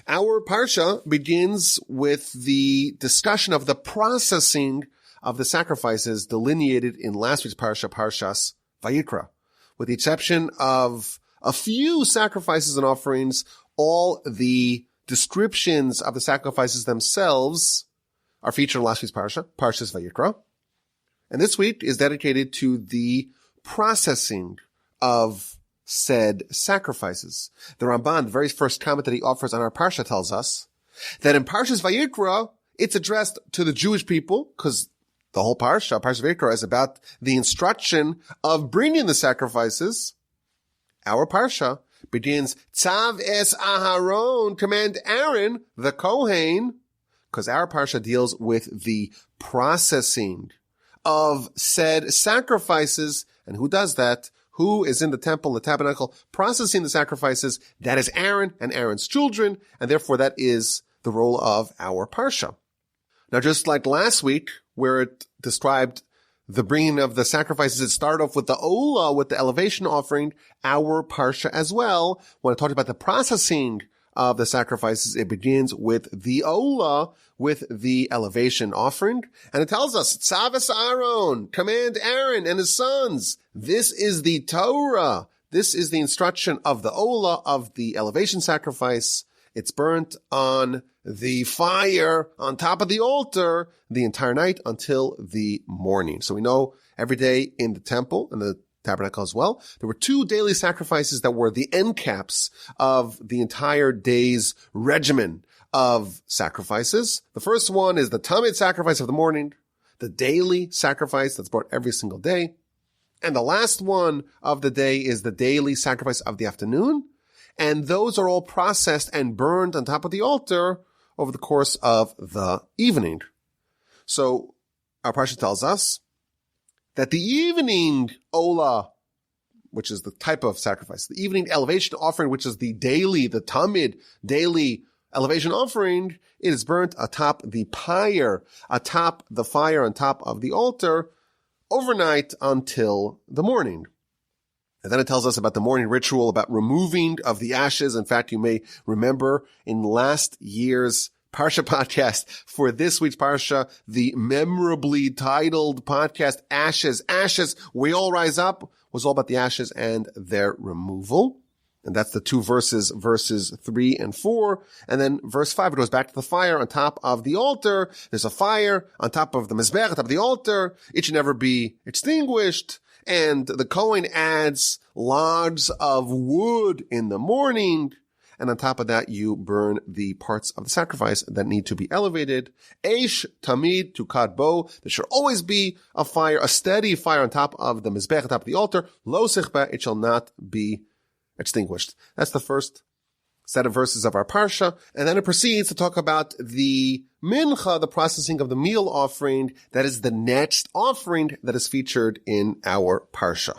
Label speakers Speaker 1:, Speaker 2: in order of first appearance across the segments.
Speaker 1: Our Parsha begins with the discussion of the processing of the sacrifices delineated in last week's Parsha, Parshas Vayikra. With the exception of a few sacrifices and offerings, all the descriptions of the sacrifices themselves are featured in last week's Parsha, Parshas Vayikra. And this week is dedicated to the processing of said sacrifices. The Ramban, the very first comment that he offers on our Parsha, tells us that in Parshas Vayikra, it's addressed to the Jewish people, because the whole Parsha, Parshas Vayikra, is about the instruction of bringing the sacrifices. Our Parsha begins, Tzav es Aharon, command Aaron, the Kohen, because our Parsha deals with the processing of said sacrifices. And who does that? Who is in the temple, the tabernacle, processing the sacrifices? That is Aaron and Aaron's children, and therefore that is the role of our Parsha. Now, just like last week, where it described the bringing of the sacrifices, it started off with the Olah, with the elevation offering. Our Parsha as well, when it talked about the processing of the sacrifices, it begins with the Olah, with the elevation offering. And it tells us, Tzav es Aaron, command Aaron and his sons. This is the Torah. This is the instruction of the Olah, of the elevation sacrifice. It's burnt on the fire on top of the altar the entire night until the morning. So we know every day in the temple and the tabernacle as well, there were 2 daily sacrifices that were the end caps of the entire day's regimen of sacrifices. The first one is the Tamid sacrifice of the morning, the daily sacrifice that's brought every single day. And the last one of the day is the daily sacrifice of the afternoon. And those are all processed and burned on top of the altar over the course of the evening. So our Parsha tells us that the evening Olah, which is the type of sacrifice, the evening elevation offering, which is the daily, the Tamid daily elevation offering, it is burnt atop the pyre, atop the fire on top of the altar overnight until the morning. And then it tells us about the morning ritual, about removing of the ashes. In fact, you may remember in last year's Parsha Podcast, for this week's Parsha, the memorably titled podcast, Ashes, Ashes, We All Rise Up, was all about the ashes and their removal. And that's the 2 verses 3 and 4. And then verse 5, it goes back to the fire on top of the altar. There's a fire on top of the mizbech, on top of the altar. It should never be extinguished. And the Kohen adds logs of wood in the morning. And on top of that, you burn the parts of the sacrifice that need to be elevated. Eish tamid to kadbo. There should always be a fire, a steady fire on top of the mizbech, on top of the altar. Lo sichba, it shall not be extinguished. That's the first set of verses of our Parsha. And then it proceeds to talk about the mincha, the processing of the meal offering. That is the next offering that is featured in our Parsha.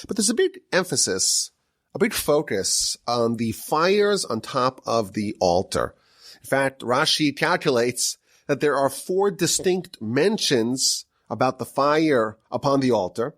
Speaker 1: But there's a big emphasis, a big focus on the fires on top of the altar. In fact, Rashi calculates that there are 4 distinct mentions about the fire upon the altar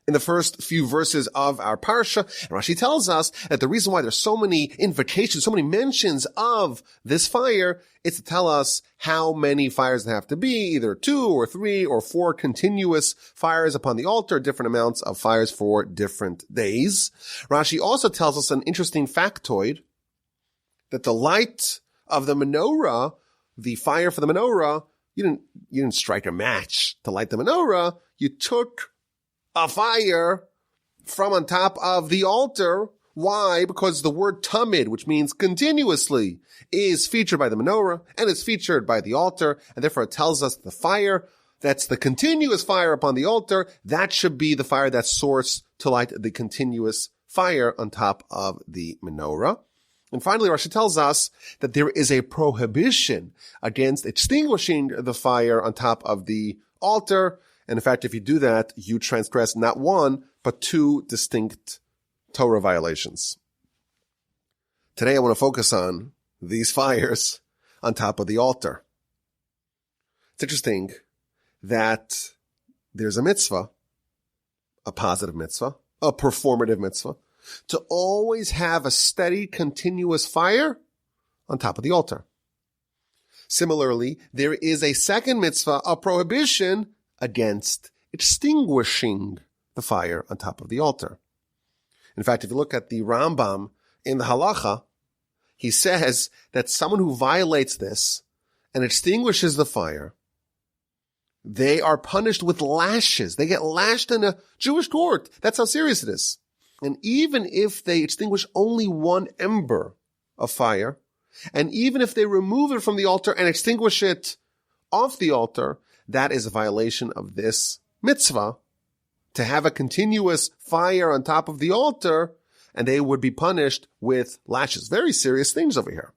Speaker 1: in the first few verses of our Parsha. And Rashi tells us that the reason why there's so many invocations, so many mentions of this fire, is to tell us how many fires there have to be, either 2 or 3 or 4 continuous fires upon the altar, different amounts of fires for different days. Rashi also tells us an interesting factoid, that the light of the menorah, the fire for the menorah, you didn't strike a match to light the menorah. You took a fire from on top of the altar. Why? Because the word tamid, which means continuously, is featured by the menorah and is featured by the altar. And therefore it tells us the fire, that's the continuous fire upon the altar, that should be the fire that's source to light the continuous fire on top of the menorah. And finally, Rashi tells us that there is a prohibition against extinguishing the fire on top of the altar. And in fact, if you do that, you transgress not 1, but 2 distinct Torah violations. Today, I want to focus on these fires on top of the altar. It's interesting that there's a mitzvah, a positive mitzvah, a performative mitzvah, to always have a steady, continuous fire on top of the altar. Similarly, there is a second mitzvah, a prohibition against extinguishing the fire on top of the altar. In fact, if you look at the Rambam in the Halacha, he says that someone who violates this and extinguishes the fire, they are punished with lashes. They get lashed in a Jewish court. That's how serious it is. And even if they extinguish only one ember of fire, and even if they remove it from the altar and extinguish it off the altar, that is a violation of this mitzvah, to have a continuous fire on top of the altar, and they would be punished with lashes. Very serious things over here.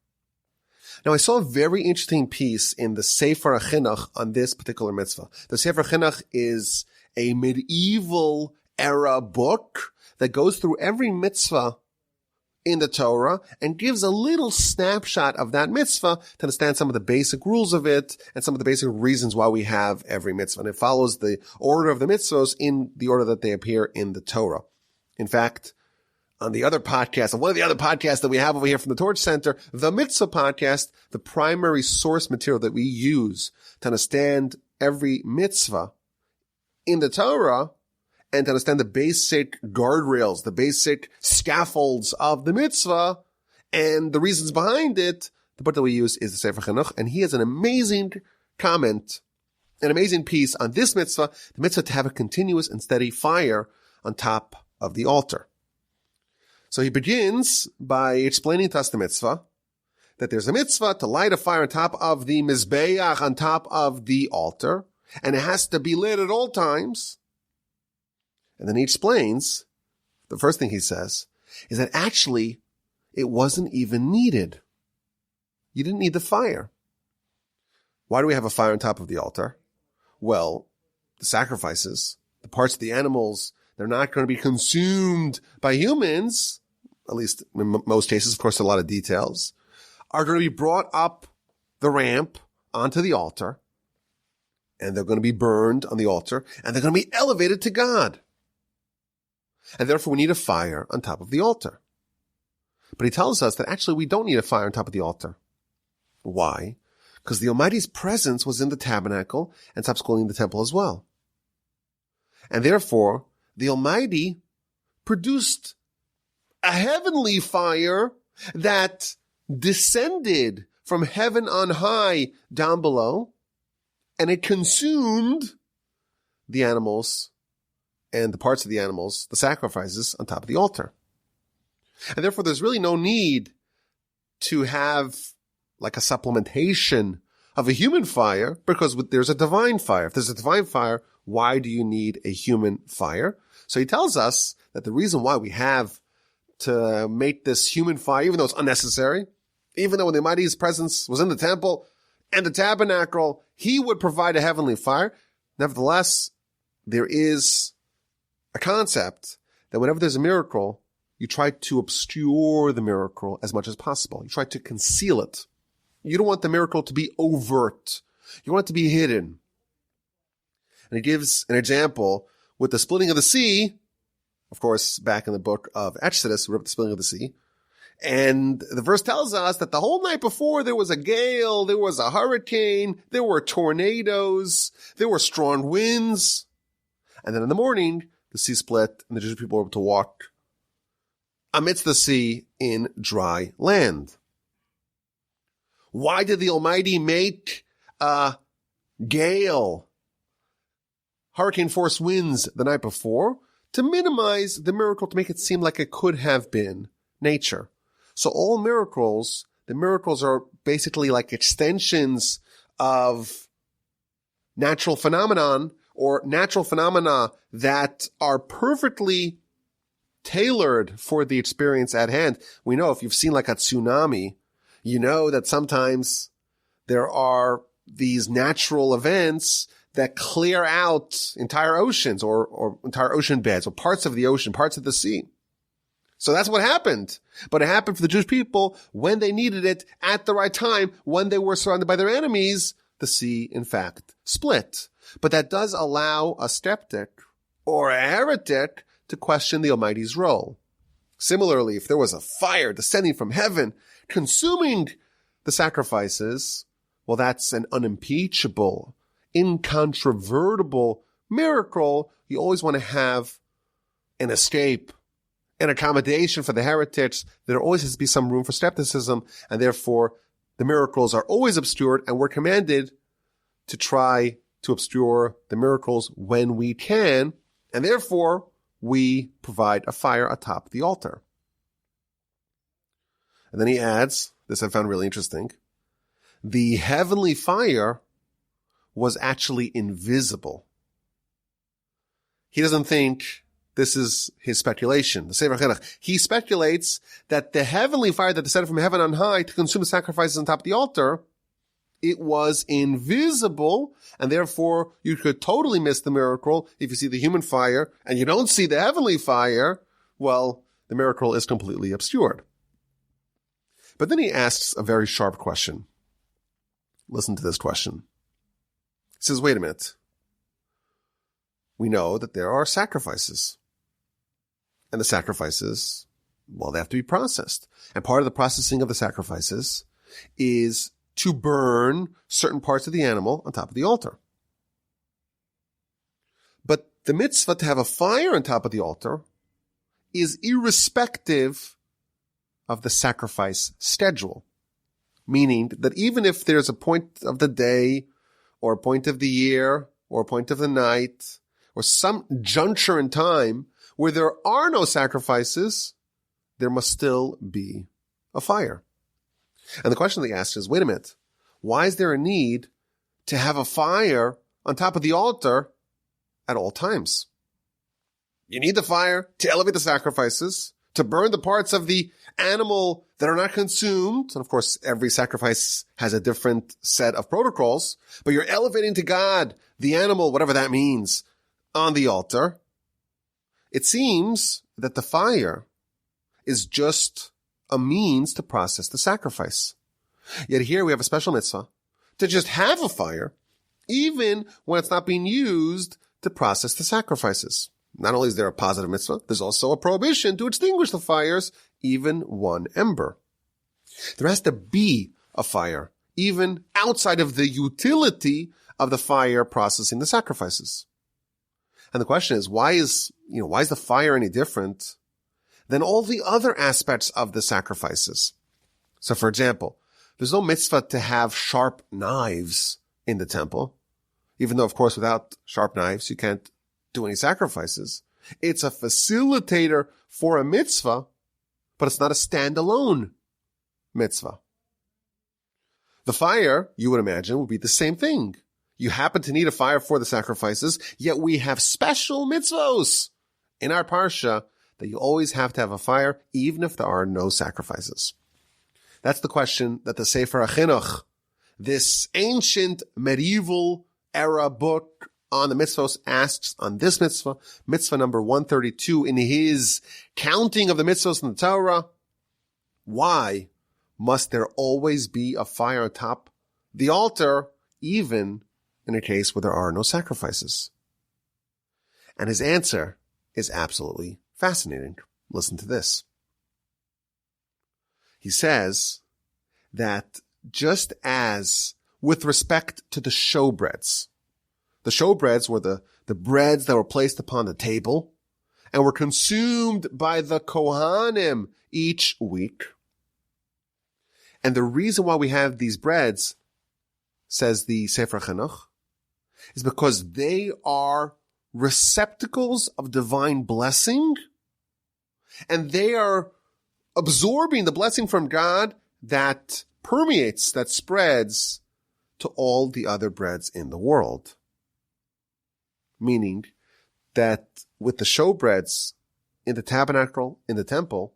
Speaker 1: Now, I saw a very interesting piece in the Sefer HaChinuch on this particular mitzvah. The Sefer HaChinuch is a medieval era book that goes through every mitzvah in the Torah and gives a little snapshot of that mitzvah to understand some of the basic rules of it and some of the basic reasons why we have every mitzvah. And it follows the order of the mitzvahs in the order that they appear in the Torah. In fact, on the other podcast, on one of the other podcasts that we have over here from the Torch Center, the Mitzvah Podcast, the primary source material that we use to understand every mitzvah in the Torah and to understand the basic guardrails, the basic scaffolds of the mitzvah and the reasons behind it, the book that we use is the Sefer Chinuch, and he has an amazing comment, an amazing piece on this mitzvah, the mitzvah to have a continuous and steady fire on top of the altar. So he begins by explaining to us the mitzvah, that there's a mitzvah to light a fire on top of the mizbeach, on top of the altar, and it has to be lit at all times. And then he explains, the first thing he says, is that actually it wasn't even needed. You didn't need the fire. Why do we have a fire on top of the altar? Well, the sacrifices, the parts of the animals, they're not going to be consumed by humans, at least in most cases, of course, a lot of details, are going to be brought up the ramp onto the altar, and they're going to be burned on the altar, and they're going to be elevated to God. And therefore, we need a fire on top of the altar. But he tells us that actually we don't need a fire on top of the altar. Why? Because the Almighty's presence was in the tabernacle and subsequently in the temple as well. And therefore, the Almighty produced a heavenly fire that descended from heaven on high down below, and it consumed the animals and the parts of the animals, the sacrifices, on top of the altar. And therefore, there's really no need to have like a supplementation of a human fire, because there's a divine fire. If there's a divine fire, why do you need a human fire? So he tells us that the reason why we have to make this human fire, even though it's unnecessary, even though when the Almighty's presence was in the temple and the tabernacle, he would provide a heavenly fire. Nevertheless, there is a concept that whenever there's a miracle, you try to obscure the miracle as much as possible. You try to conceal it. You don't want the miracle to be overt. You want it to be hidden. And he gives an example with the splitting of the sea. Of course, back in the book of Exodus, we read the splitting of the sea. And the verse tells us that the whole night before there was a gale, there was a hurricane, there were tornadoes, there were strong winds. And then in the morning, the sea split and the Jewish people were able to walk amidst the sea in dry land. Why did the Almighty make a gale, hurricane force winds the night before? To minimize the miracle, to make it seem like it could have been nature. So all miracles, the miracles are basically like extensions of natural phenomenon or natural phenomena that are perfectly tailored for the experience at hand. We know if you've seen like a tsunami, you know that sometimes there are these natural events that clear out entire oceans or entire ocean beds or parts of the ocean, parts of the sea. So that's what happened. But it happened for the Jewish people when they needed it at the right time, when they were surrounded by their enemies. The sea, in fact, split. But that does allow a skeptic or a heretic to question the Almighty's role. Similarly, if there was a fire descending from heaven, consuming the sacrifices, well, that's an unimpeachable, incontrovertible miracle. You always want to have an escape, an accommodation for the heretics. There always has to be some room for skepticism, and therefore the miracles are always obscured, and we're commanded to try to obscure the miracles when we can, and therefore we provide a fire atop the altar. And then he adds, this I found really interesting, the heavenly fire was actually invisible. He doesn't think this is his speculation. The Sefer Chinuch, he speculates that the heavenly fire that descended from heaven on high to consume the sacrifices on top of the altar, it was invisible, and therefore you could totally miss the miracle if you see the human fire and you don't see the heavenly fire. Well, the miracle is completely obscured. But then he asks a very sharp question. Listen to this question. He says, wait a minute. We know that there are sacrifices. And the sacrifices, well, they have to be processed. And part of the processing of the sacrifices is to burn certain parts of the animal on top of the altar. But the mitzvah to have a fire on top of the altar is irrespective of the sacrifice schedule. Meaning that even if there's a point of the day or a point of the year or a point of the night or some juncture in time where there are no sacrifices, there must still be a fire. And the question they asked is, wait a minute, why is there a need to have a fire on top of the altar at all times? You need the fire to elevate the sacrifices, to burn the parts of the animal that are not consumed. And of course, every sacrifice has a different set of protocols, but you're elevating to God the animal, whatever that means, on the altar. It seems that the fire is just a means to process the sacrifice. Yet here we have a special mitzvah to just have a fire, even when it's not being used to process the sacrifices. Not only is there a positive mitzvah, there's also a prohibition to extinguish the fires, even one ember. There has to be a fire, even outside of the utility of the fire processing the sacrifices. And the question is, why is the fire any different than all the other aspects of the sacrifices? So for example, there's no mitzvah to have sharp knives in the temple, even though of course without sharp knives you can't do any sacrifices. It's a facilitator for a mitzvah, but it's not a standalone mitzvah. The fire, you would imagine, would be the same thing. You happen to need a fire for the sacrifices, yet we have special mitzvos in our parsha that you always have to have a fire, even if there are no sacrifices. That's the question that the Sefer Chinuch, this ancient medieval era book on the mitzvos, asks on this mitzvah, mitzvah number 132, in his counting of the mitzvos in the Torah. Why must there always be a fire atop the altar, even in a case where there are no sacrifices? And his answer is absolutely fascinating. Listen to this. He says that just as with respect to the showbreads were the breads that were placed upon the table and were consumed by the Kohanim each week. And the reason why we have these breads, says the Sefer Chinuch, is because they are receptacles of divine blessing, and they are absorbing the blessing from God that permeates, that spreads to all the other breads in the world. Meaning that with the showbreads in the tabernacle, in the temple,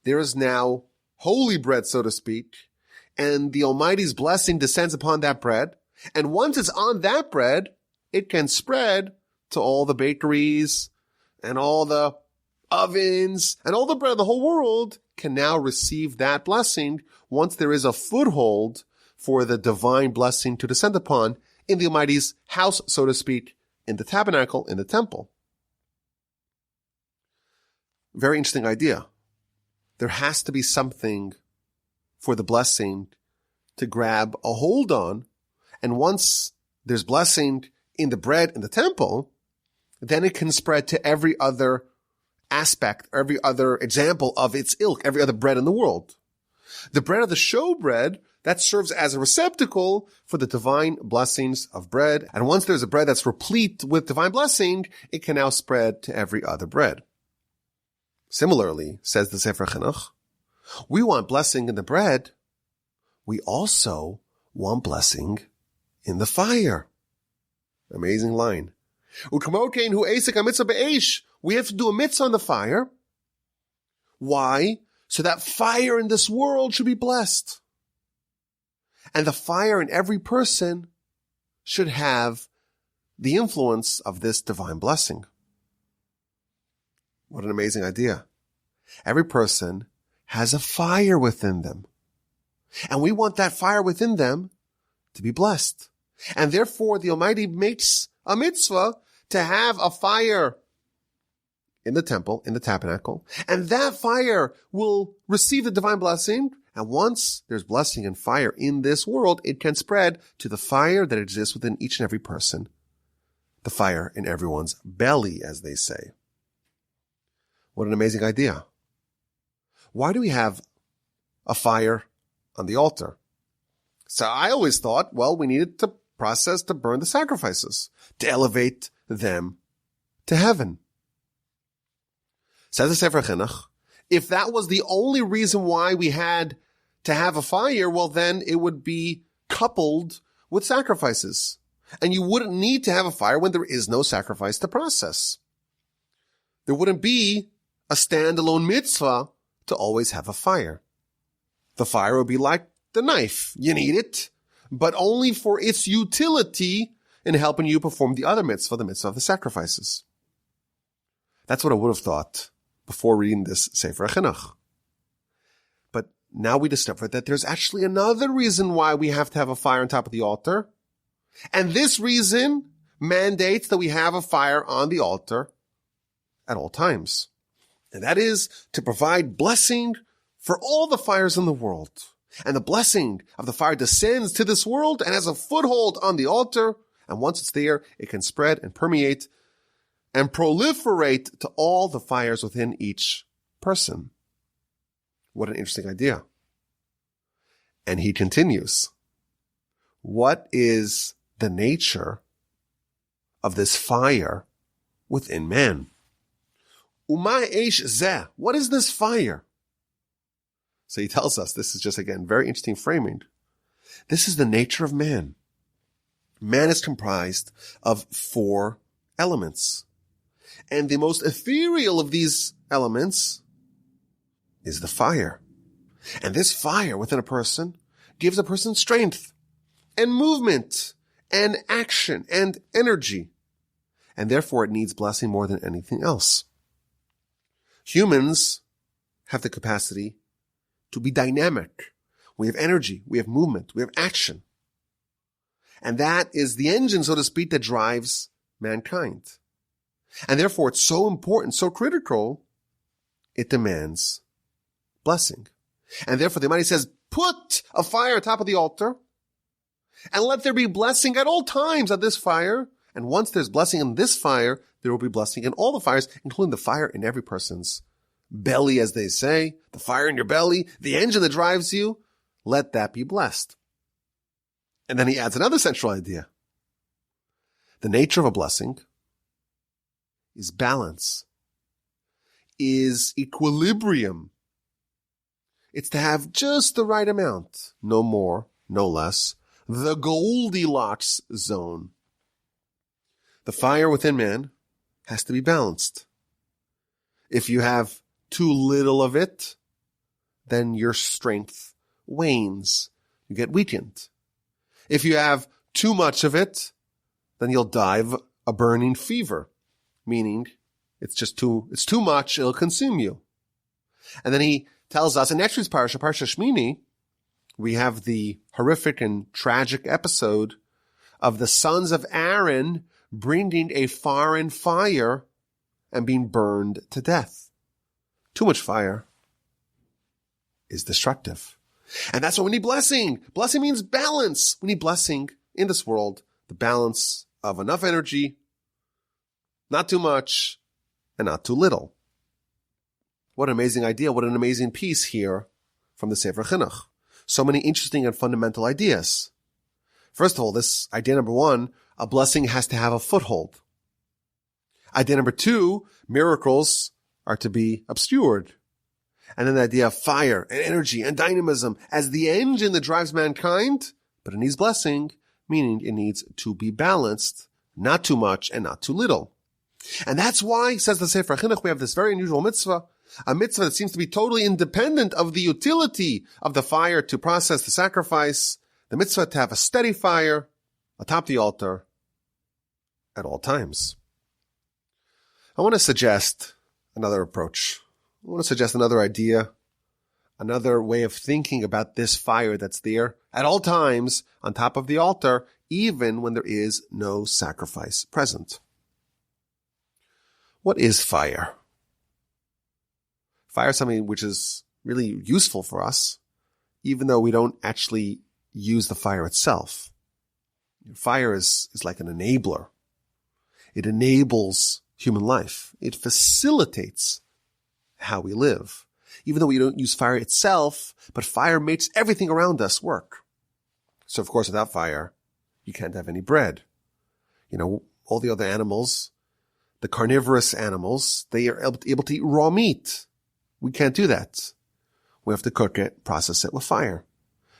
Speaker 1: there is now holy bread, so to speak, and the Almighty's blessing descends upon that bread. And once it's on that bread, it can spread to all the bakeries and all the ovens, and all the bread of the whole world can now receive that blessing once there is a foothold for the divine blessing to descend upon in the Almighty's house, so to speak, in the tabernacle, in the temple. Very interesting idea. There has to be something for the blessing to grab a hold on. And once there's blessing in the bread in the temple, then it can spread to every other aspect, every other example of its ilk, every other bread in the world. The bread of the showbread, that serves as a receptacle for the divine blessings of bread. And once there's a bread that's replete with divine blessing, it can now spread to every other bread. Similarly, says the Sefer Chinuch, we want blessing in the bread. We also want blessing in the fire. Amazing line. We have to do a mitzvah on the fire. Why? So that fire in this world should be blessed. And the fire in every person should have the influence of this divine blessing. What an amazing idea. Every person has a fire within them. And we want that fire within them to be blessed. And therefore the Almighty makes a mitzvah to have a fire in the temple, in the tabernacle. And that fire will receive the divine blessing. And once there's blessing and fire in this world, it can spread to the fire that exists within each and every person. The fire in everyone's belly, as they say. What an amazing idea. Why do we have a fire on the altar? So I always thought, well, we needed to process to burn the sacrifices, to elevate them to heaven. Says the Sefer Chinuch, if that was the only reason why we had to have a fire, well, then it would be coupled with sacrifices. And you wouldn't need to have a fire when there is no sacrifice to process. There wouldn't be a standalone mitzvah to always have a fire. The fire would be like the knife. You need it, but only for its utility in helping you perform the other mitzvah, the mitzvah of the sacrifices. That's what I would have thought before reading this Sefer Chinuch. But now we discovered that there's actually another reason why we have to have a fire on top of the altar. And this reason mandates that we have a fire on the altar at all times. And that is to provide blessing for all the fires in the world. And the blessing of the fire descends to this world and has a foothold on the altar. And once it's there, it can spread and permeate and proliferate to all the fires within each person. What an interesting idea. And he continues. What is the nature of this fire within man? Uma eish zeh. What is this fire? So he tells us, this is just, again, very interesting framing. This is the nature of man. Man is comprised of 4 elements. And the most ethereal of these elements is the fire. And this fire within a person gives a person strength and movement and action and energy. And therefore it needs blessing more than anything else. Humans have the capacity to be dynamic. We have energy, we have movement, we have action. And that is the engine, so to speak, that drives mankind. And therefore it's so important, so critical, it demands blessing. And therefore the Almighty says, put a fire atop of the altar and let there be blessing at all times on this fire. And once there's blessing in this fire, there will be blessing in all the fires, including the fire in every person's belly, as they say, the fire in your belly, the engine that drives you. Let that be blessed. And then he adds another central idea. The nature of a blessing is balance, is equilibrium. It's to have just the right amount, no more, no less, the Goldilocks zone. The fire within man has to be balanced. If you have too little of it, then your strength wanes. You get weakened. If you have too much of it, then you'll die of a burning fever, meaning it's too much, it'll consume you. And then he tells us in next week's Parsha Shmini, we have the horrific and tragic episode of the sons of Aaron bringing a foreign fire and being burned to death. Too much fire is destructive. And that's why we need blessing. Blessing means balance. We need blessing in this world, the balance of enough energy, not too much, and not too little. What an amazing idea. What an amazing piece here from the Sefer Chinuch. So many interesting and fundamental ideas. First of all, this idea number one, a blessing has to have a foothold. Idea number two, miracles are to be obscured. And then the idea of fire and energy and dynamism as the engine that drives mankind, but it needs blessing, meaning it needs to be balanced, not too much and not too little. And that's why, says the Sefer Chinuch, we have this very unusual mitzvah, a mitzvah that seems to be totally independent of the utility of the fire to process the sacrifice, the mitzvah to have a steady fire atop the altar at all times. I want to suggest another approach. I want to suggest another idea, another way of thinking about this fire that's there at all times on top of the altar, even when there is no sacrifice present. What is fire? Fire is something which is really useful for us, even though we don't actually use the fire itself. Fire is like an enabler. It enables human life. It facilitates how we live. Even though we don't use fire itself, but fire makes everything around us work. So of course, without fire, you can't have any bread. All the other animals, the carnivorous animals, they are able to eat raw meat. We can't do that. We have to cook it, process it with fire.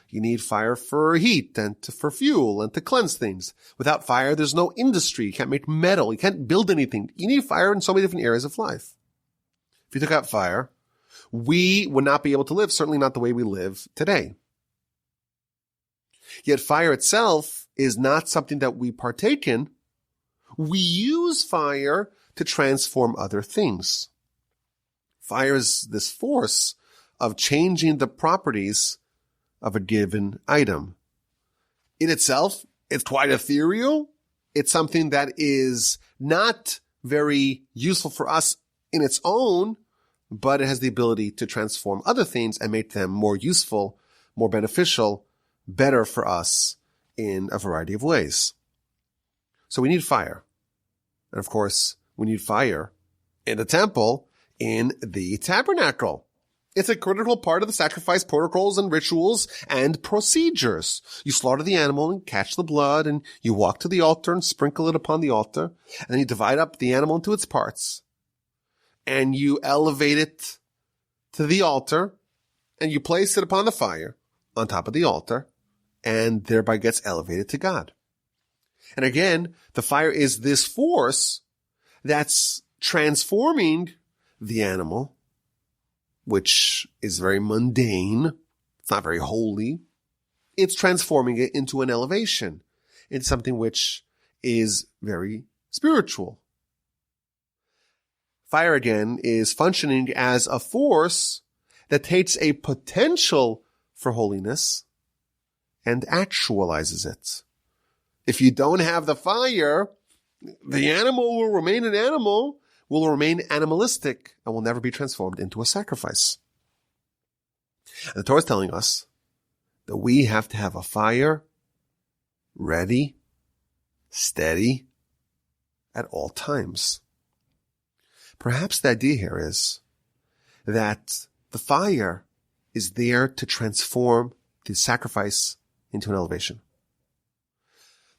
Speaker 1: You need fire for heat and for fuel and to cleanse things. Without fire, there's no industry. You can't make metal. You can't build anything. You need fire in so many different areas of life. If you took out fire, we would not be able to live, certainly not the way we live today. Yet fire itself is not something that we partake in. We use fire to transform other things. Fire is this force of changing the properties of a given item. In itself, it's quite ethereal. It's something that is not very useful for us in its own, but it has the ability to transform other things and make them more useful, more beneficial, better for us in a variety of ways. So we need fire. And of course, we need fire in the temple, in the tabernacle. It's a critical part of the sacrifice protocols and rituals and procedures. You slaughter the animal and catch the blood, and you walk to the altar and sprinkle it upon the altar, and then you divide up the animal into its parts, and you elevate it to the altar, and you place it upon the fire on top of the altar, and thereby gets elevated to God. And again, the fire is this force that's transforming the animal, which is very mundane. It's not very holy. It's transforming it into an elevation, into something which is very spiritual. Fire, again, is functioning as a force that takes a potential for holiness and actualizes it. If you don't have the fire, the animal will remain an animal, will remain animalistic, and will never be transformed into a sacrifice. And the Torah is telling us that we have to have a fire ready, steady, at all times. Perhaps the idea here is that the fire is there to transform the sacrifice into an elevation.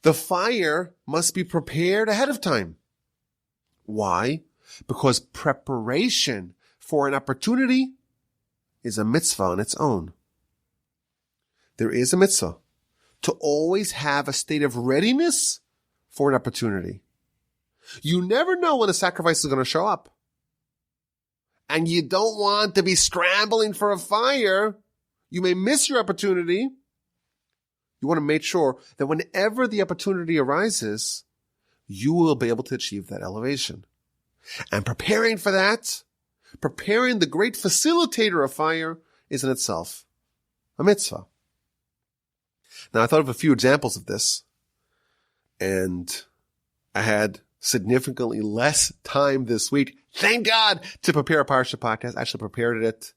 Speaker 1: The fire must be prepared ahead of time. Why? Because preparation for an opportunity is a mitzvah on its own. There is a mitzvah to always have a state of readiness for an opportunity. You never know when a sacrifice is going to show up. And you don't want to be scrambling for a fire. You may miss your opportunity. You want to make sure that whenever the opportunity arises, you will be able to achieve that elevation. And preparing for that, preparing the great facilitator of fire, is in itself a mitzvah. Now, I thought of a few examples of this, and I had significantly less time this week, thank God, to prepare a Parsha podcast. I actually prepared it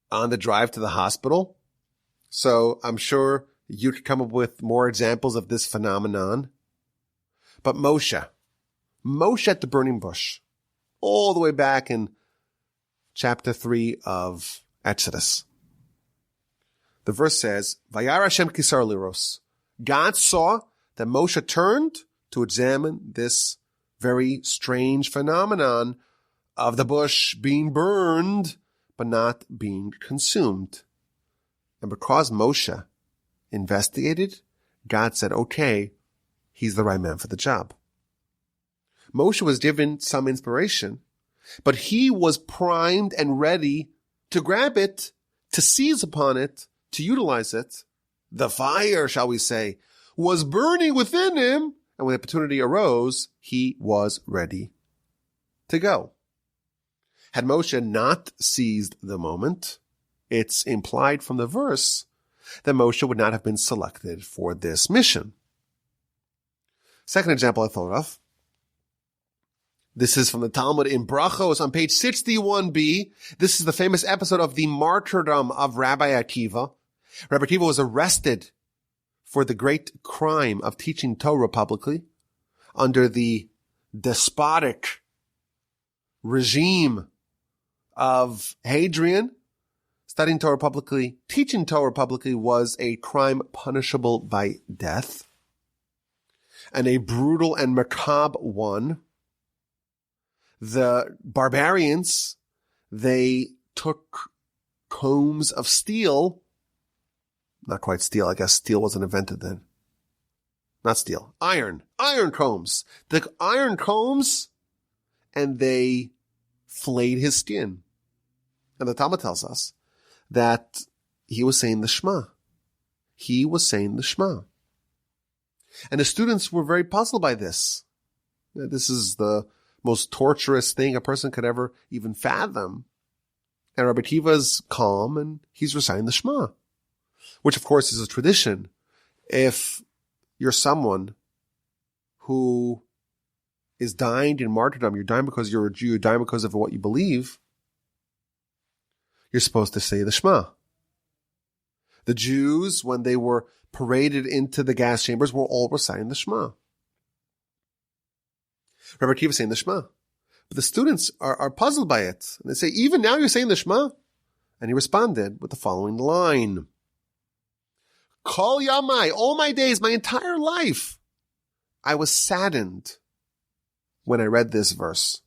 Speaker 1: on the drive to the hospital. So I'm sure you could come up with more examples of this phenomenon. But Moshe at the burning bush, all the way back in chapter 3 of Exodus. The verse says, Vayar Hashem kisar liros. God saw that Moshe turned to examine this very strange phenomenon of the bush being burned, but not being consumed. And because Moshe investigated, God said, okay, he's the right man for the job. Moshe was given some inspiration, but he was primed and ready to grab it, to seize upon it, to utilize it. The fire, shall we say, was burning within him, and when the opportunity arose, he was ready to go. Had Moshe not seized the moment, it's implied from the verse that Moshe would not have been selected for this mission. Second example I thought of. This is from the Talmud in Brachos on page 61b. This is the famous episode of the martyrdom of Rabbi Akiva. Rabbi Akiva was arrested for the great crime of teaching Torah publicly under the despotic regime of Hadrian. Studying Torah publicly, teaching Torah publicly was a crime punishable by death, and a brutal and macabre one. The barbarians, they took combs of steel, not quite steel, I guess steel wasn't invented then. Not steel, iron combs. They took iron combs and they flayed his skin. And the Talmud tells us that he was saying the Shema. He was saying the Shema. And the students were very puzzled by this. This is the most torturous thing a person could ever even fathom. And Rabbi Akiva's calm and he's reciting the Shema, which of course is a tradition. If you're someone who is dying in martyrdom, you're dying because you're a Jew, you're dying because of what you believe, you're supposed to say the Shema. The Jews, when they were paraded into the gas chambers, were all reciting the Shema. Rabbi Akiva saying the Shema. But the students are puzzled by it. And they say, even now you're saying the Shema? And he responded with the following line. Kol yamai, all my days, my entire life, I was saddened when I read this verse.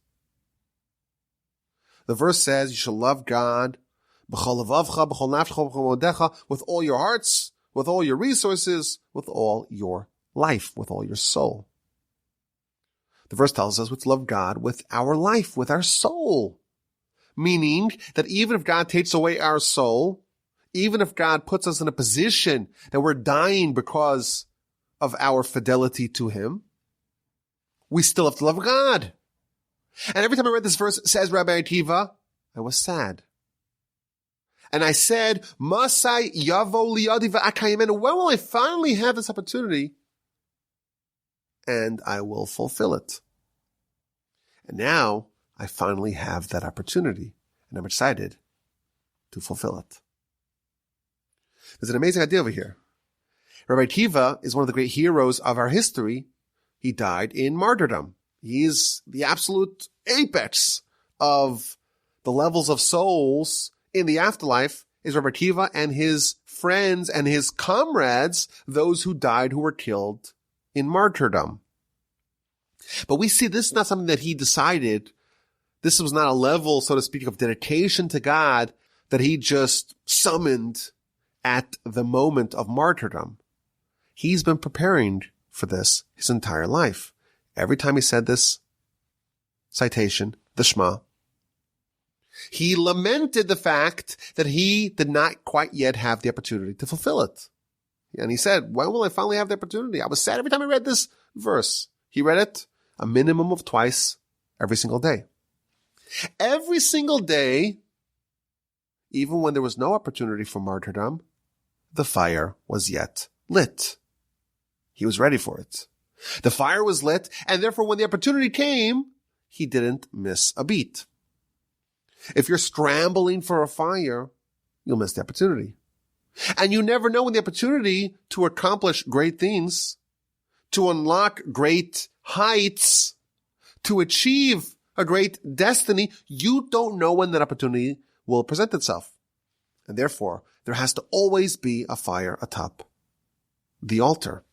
Speaker 1: The verse says, you shall love God with all your hearts, with all your resources, with all your life, with all your soul. The verse tells us to love God with our life, with our soul. Meaning that even if God takes away our soul, even if God puts us in a position that we're dying because of our fidelity to Him, we still have to love God. And every time I read this verse, says Rabbi Akiva, I was sad. And I said, Masai yavo liyadi v'akayim, when will I finally have this opportunity? And I will fulfill it. And now I finally have that opportunity, and I'm excited to fulfill it. There's an amazing idea over here. Rabbi Akiva is one of the great heroes of our history. He died in martyrdom. He is the absolute apex of the levels of souls in the afterlife, is Rabbi Akiva and his friends and his comrades, those who died, who were killed in martyrdom. But we see this is not something that he decided. This was not a level, so to speak, of dedication to God that he just summoned at the moment of martyrdom. He's been preparing for this his entire life. Every time he said this citation, the Shema, he lamented the fact that he did not quite yet have the opportunity to fulfill it. And he said, when will I finally have the opportunity? I was sad every time I read this verse. He read it a minimum of twice every single day. Every single day, even when there was no opportunity for martyrdom, the fire was yet lit. He was ready for it. The fire was lit, and therefore when the opportunity came, he didn't miss a beat. If you're scrambling for a fire, you'll miss the opportunity. And you never know when the opportunity to accomplish great things, to unlock great heights, to achieve a great destiny, you don't know when that opportunity will present itself. And therefore, there has to always be a fire atop the altar.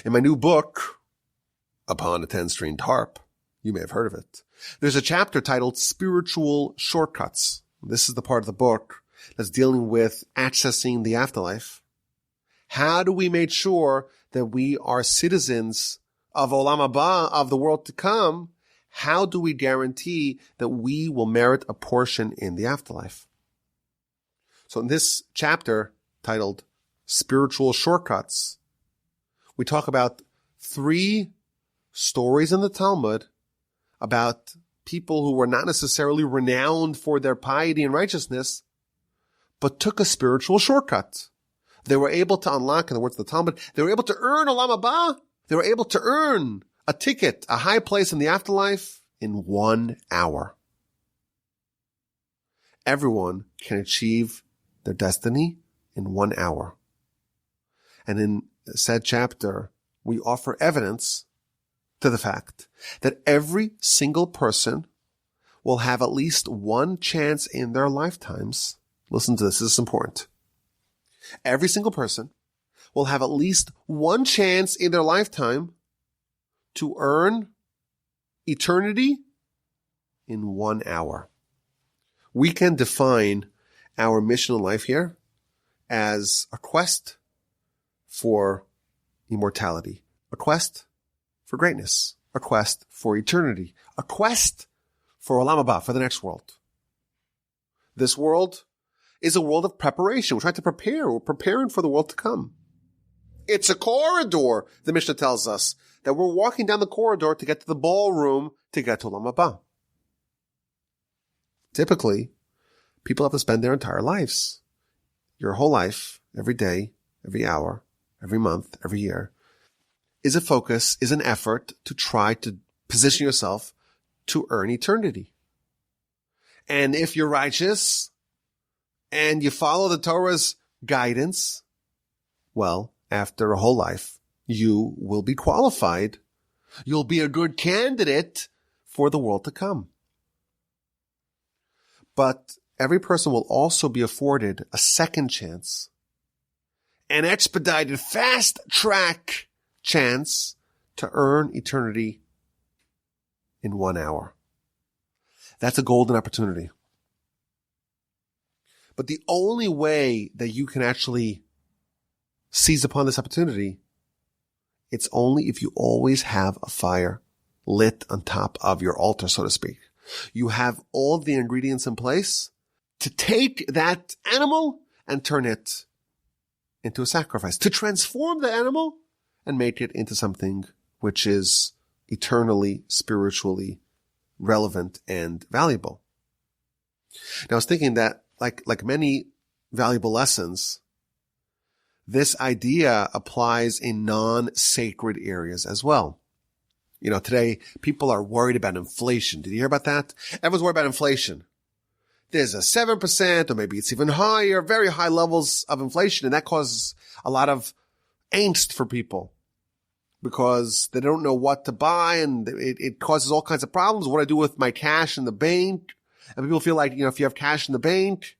Speaker 1: In my new book, Upon a 10-Stringed Harp, you may have heard of it, there's a chapter titled Spiritual Shortcuts. This is the part of the book that's dealing with accessing the afterlife. How do we make sure that we are citizens of Olam Haba, of the world to come? How do we guarantee that we will merit a portion in the afterlife? So in this chapter titled Spiritual Shortcuts, we talk about 3 stories in the Talmud about people who were not necessarily renowned for their piety and righteousness, but took a spiritual shortcut. They were able to unlock, in the words of the Talmud, they were able to earn Olam Haba. They were able to earn a ticket, a high place in the afterlife in 1 hour. Everyone can achieve their destiny in 1 hour. And in said chapter, we offer evidence to the fact that every single person will have at least one chance in their lifetimes. Listen to this is important. Every single person will have at least one chance in their lifetime to earn eternity in 1 hour. We can define our mission in life here as a quest for immortality, a quest for greatness, a quest for eternity, a quest for Olam Haba, for the next world. This world is a world of preparation. We're trying to prepare. We're preparing for the world to come. It's a corridor, the Mishnah tells us, that we're walking down the corridor to get to the ballroom, to get to Olam Haba. Typically, people have to spend their entire lives, your whole life, every day, every hour, every month, every year, is a focus, is an effort to try to position yourself to earn eternity. And if you're righteous and you follow the Torah's guidance, well, after a whole life, you will be qualified. You'll be a good candidate for the world to come. But every person will also be afforded a second chance, an expedited, fast-track chance to earn eternity in 1 hour. That's a golden opportunity. But the only way that you can actually seize upon this opportunity, it's only if you always have a fire lit on top of your altar, so to speak. You have all the ingredients in place to take that animal and turn it into a sacrifice, to transform the animal and make it into something which is eternally, spiritually relevant and valuable. Now, I was thinking that like many valuable lessons, this idea applies in non-sacred areas as well. You know, today people are worried about inflation. Did you hear about that? Everyone's worried about inflation. There's a 7%, or maybe it's even higher, very high levels of inflation, and that causes a lot of angst for people because they don't know what to buy, and it causes all kinds of problems. What do I do with my cash in the bank? And people feel like, you know, if you have cash in the bank,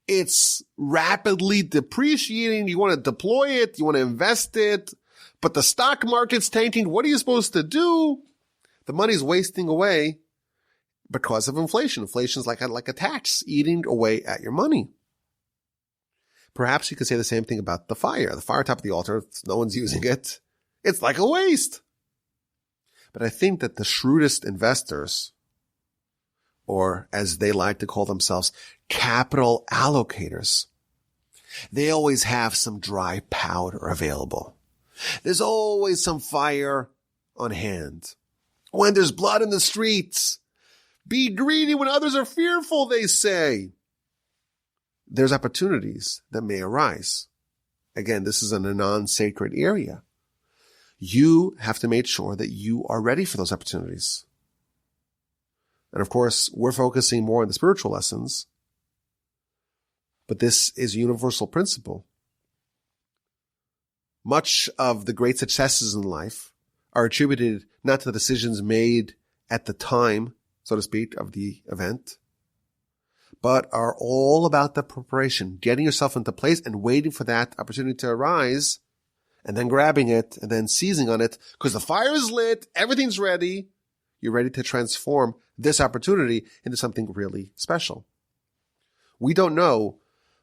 Speaker 1: it's rapidly depreciating. You want to deploy it. You want to invest it. But the stock market's tanking. What are you supposed to do? The money's wasting away because of inflation. Inflation is like a tax eating away at your money. Perhaps you could say the same thing about the fire. The fire top of the altar, if no one's using it, it's like a waste. But I think that the shrewdest investors, or as they like to call themselves, capital allocators, they always have some dry powder available. There's always some fire on hand. When there's blood in the streets, be greedy when others are fearful, they say. There's opportunities that may arise. Again, this is in a non-sacred area. You have to make sure that you are ready for those opportunities. And of course, we're focusing more on the spiritual lessons. But this is a universal principle. Much of the great successes in life are attributed not to the decisions made at the time, so to speak, of the event, but are all about the preparation, getting yourself into place and waiting for that opportunity to arise, and then grabbing it and then seizing on it, because the fire is lit, everything's ready. You're ready to transform this opportunity into something really special. We don't know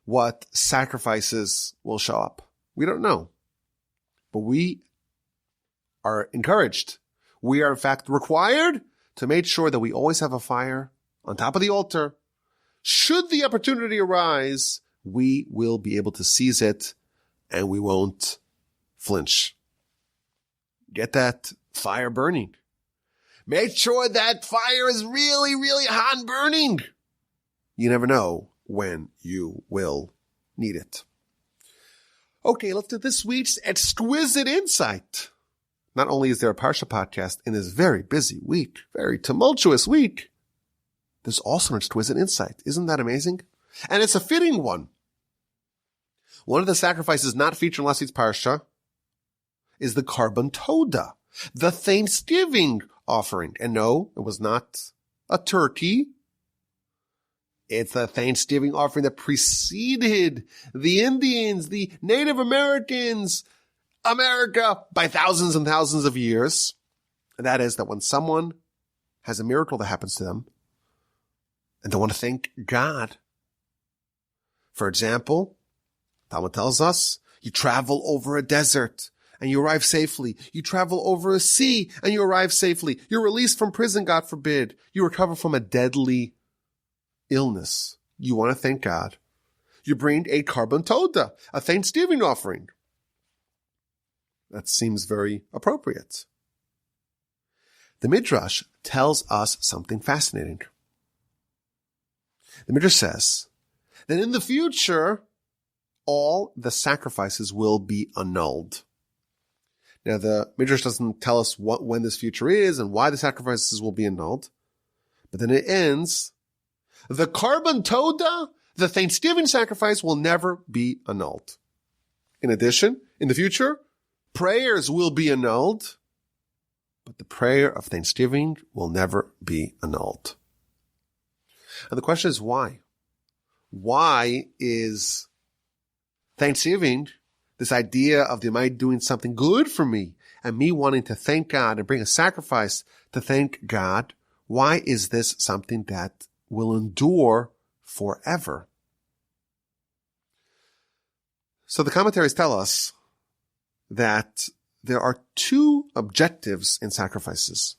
Speaker 1: what sacrifices will show up. We don't know. But we are encouraged. We are, in fact, required to make sure that we always have a fire on top of the altar. Should the opportunity arise, we will be able to seize it and we won't flinch. Get that fire burning. Make sure that fire is really, really hot and burning. You never know when you will need it. Okay, let's do this week's exquisite insight. Not only is there a Parsha podcast in this very busy week, very tumultuous week, there's also an exquisite insight. Isn't that amazing? And it's a fitting one. One of the sacrifices not featured in last week's Parsha is the Karban Toda, the Thanksgiving offering. And no, it was not a turkey. It's a Thanksgiving offering that preceded the Indians, the Native Americans, America by thousands and thousands of years. And that is that when someone has a miracle that happens to them and they want to thank God. For example, Talmud tells us you travel over a desert and you arrive safely. You travel over a sea and you arrive safely. You're released from prison, God forbid. You recover from a deadly illness. You want to thank God. You bring a Karban Toda, a Thanksgiving offering. That seems very appropriate. The Midrash tells us something fascinating. The Midrash says that in the future, all the sacrifices will be annulled. Now, the Midrash doesn't tell us when this future is and why the sacrifices will be annulled. But then it ends, the Karban Toda, the Thanksgiving sacrifice, will never be annulled. In addition, in the future, prayers will be annulled, but the prayer of thanksgiving will never be annulled. And the question is why? Why is thanksgiving, this idea of the Almighty doing something good for me and me wanting to thank God and bring a sacrifice to thank God, why is this something that will endure forever? So the commentaries tell us that there are two objectives in sacrifices.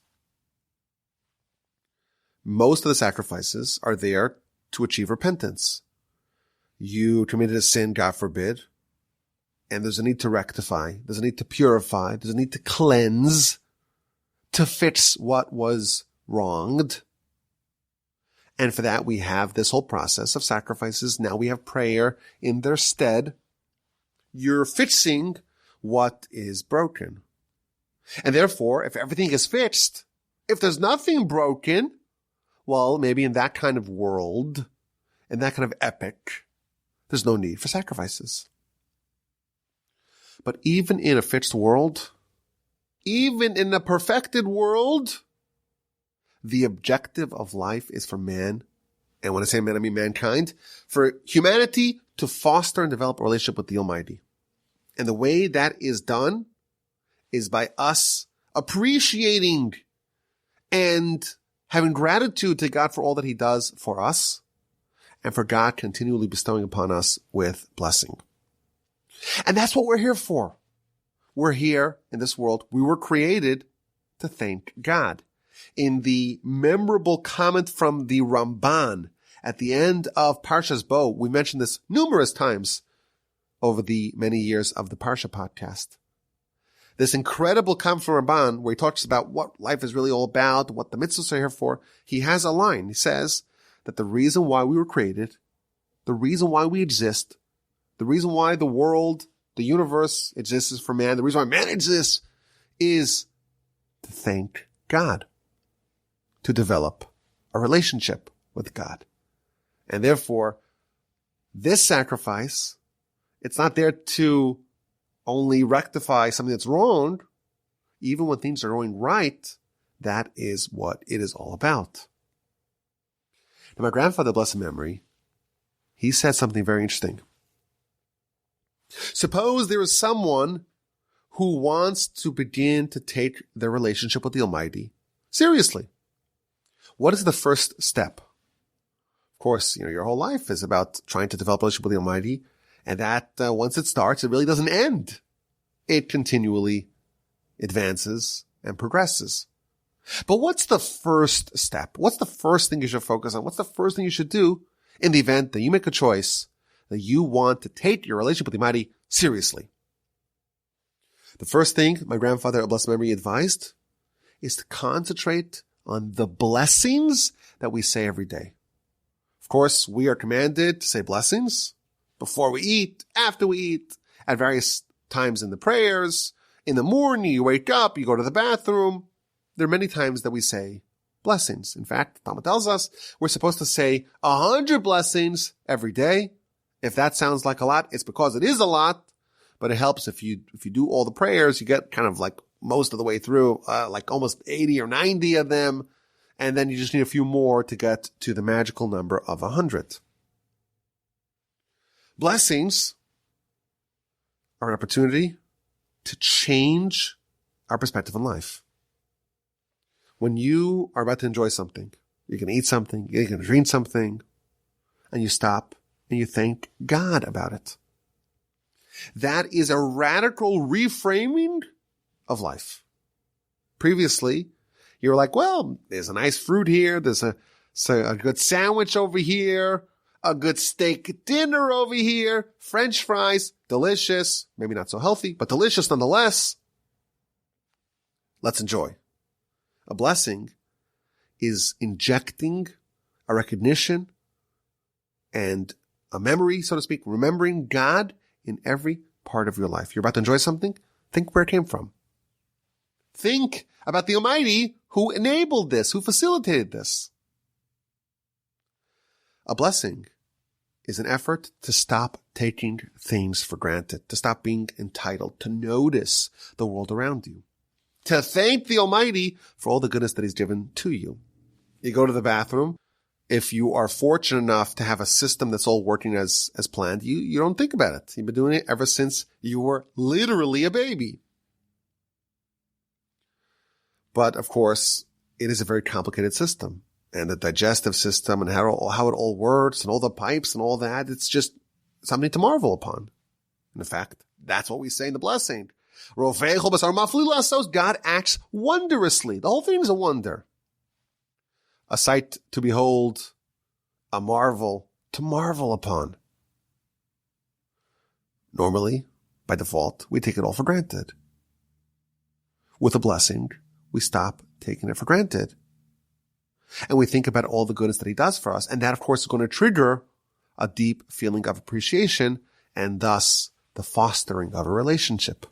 Speaker 1: Most of the sacrifices are there to achieve repentance. You committed a sin, God forbid, and there's a need to rectify, there's a need to purify, there's a need to cleanse, to fix what was wronged. And for that, we have this whole process of sacrifices. Now we have prayer in their stead. You're fixing what is broken. And therefore, if everything is fixed, if there's nothing broken, well, maybe in that kind of world, in that kind of epic, there's no need for sacrifices. But even in a fixed world, even in a perfected world, the objective of life is for man, and when I say man, I mean mankind, for humanity to foster and develop a relationship with the Almighty. And the way that is done is by us appreciating and having gratitude to God for all that He does for us, and for God continually bestowing upon us with blessing. And that's what we're here for. We're here in this world. We were created to thank God. In the memorable comment from the Ramban at the end of Parshas Bo, we mentioned this numerous times over the many years of the Parsha Podcast. This incredible comment from Ramban where he talks about what life is really all about, what the mitzvahs are here for. He has a line. He says that the reason why we were created, the reason why we exist, the reason why the world, the universe exists is for man, the reason why man exists is to thank God, to develop a relationship with God. And therefore, This sacrifice, it's not there to only rectify something that's wrong. Even when things are going right, that is what it is all about. Now, my grandfather, blessed memory, he said something very interesting. Suppose there is someone who wants to begin to take their relationship with the Almighty seriously. What is the first step? Of course, your whole life is about trying to develop a relationship with the Almighty, and that once it starts, it really doesn't end. It continually advances and progresses. But what's the first step? What's the first thing you should focus on? What's the first thing you should do in the event that you make a choice that you want to take your relationship with the Almighty seriously? The first thing my grandfather, of blessed memory, advised is to concentrate on the blessings that we say every day. Of course, we are commanded to say blessings before we eat, after we eat, at various times in the prayers. In the morning, you wake up, you go to the bathroom. There are many times that we say blessings. In fact, Talmud tells us we're supposed to say 100 blessings every day. If that sounds like a lot, it's because it is a lot, but it helps if you do all the prayers, you get kind of like most of the way through, like almost 80 or 90 of them, and then you just need a few more to get to the magical number of 100. Blessings are an opportunity to change our perspective on life. When you are about to enjoy something, you're going to eat something, you're going to drink something, and you stop and you thank God about it. That is a radical reframing of life. Previously, you were like, well, there's a nice fruit here, there's a good sandwich over here, a good steak dinner over here, French fries, delicious, maybe not so healthy, but delicious nonetheless. Let's enjoy. A blessing is injecting a recognition and a memory, so to speak, remembering God in every part of your life. You're about to enjoy something? Think where it came from. Think about the Almighty who enabled this, who facilitated this. A blessing is an effort to stop taking things for granted, to stop being entitled, to notice the world around you, to thank the Almighty for all the goodness that He's given to you. You go to the bathroom. If you are fortunate enough to have a system that's all working as planned, you don't think about it. You've been doing it ever since you were literally a baby. But of course, it is a very complicated system. And the digestive system and how it all works and all the pipes and all that, it's just something to marvel upon. And in fact, that's what we say in the blessing. God acts wondrously. The whole thing is a wonder. A sight to behold, a marvel to marvel upon. Normally, by default, we take it all for granted. With a blessing, we stop taking it for granted. And we think about all the goodness that He does for us. And that, of course, is going to trigger a deep feeling of appreciation and thus the fostering of a relationship.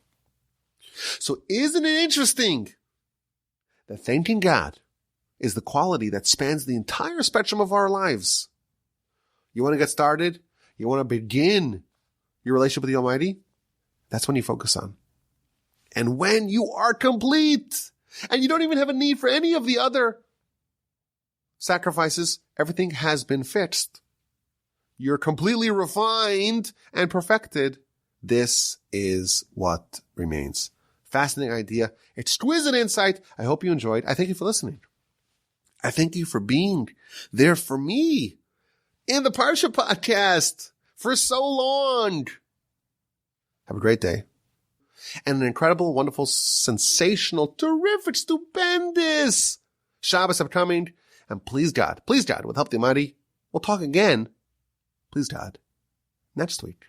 Speaker 1: So isn't it interesting that thanking God is the quality that spans the entire spectrum of our lives? You want to get started? You want to begin your relationship with the Almighty? That's when you focus on. And when you are complete and you don't even have a need for any of the other sacrifices, everything has been fixed. You're completely refined and perfected. This is what remains. Fascinating idea. Exquisite insight. I hope you enjoyed. I thank you for listening. I thank you for being there for me in the Parsha Podcast for so long. Have a great day. And an incredible, wonderful, sensational, terrific, stupendous Shabbos upcoming. And please God, with help of the Almighty, we'll talk again, please God, next week.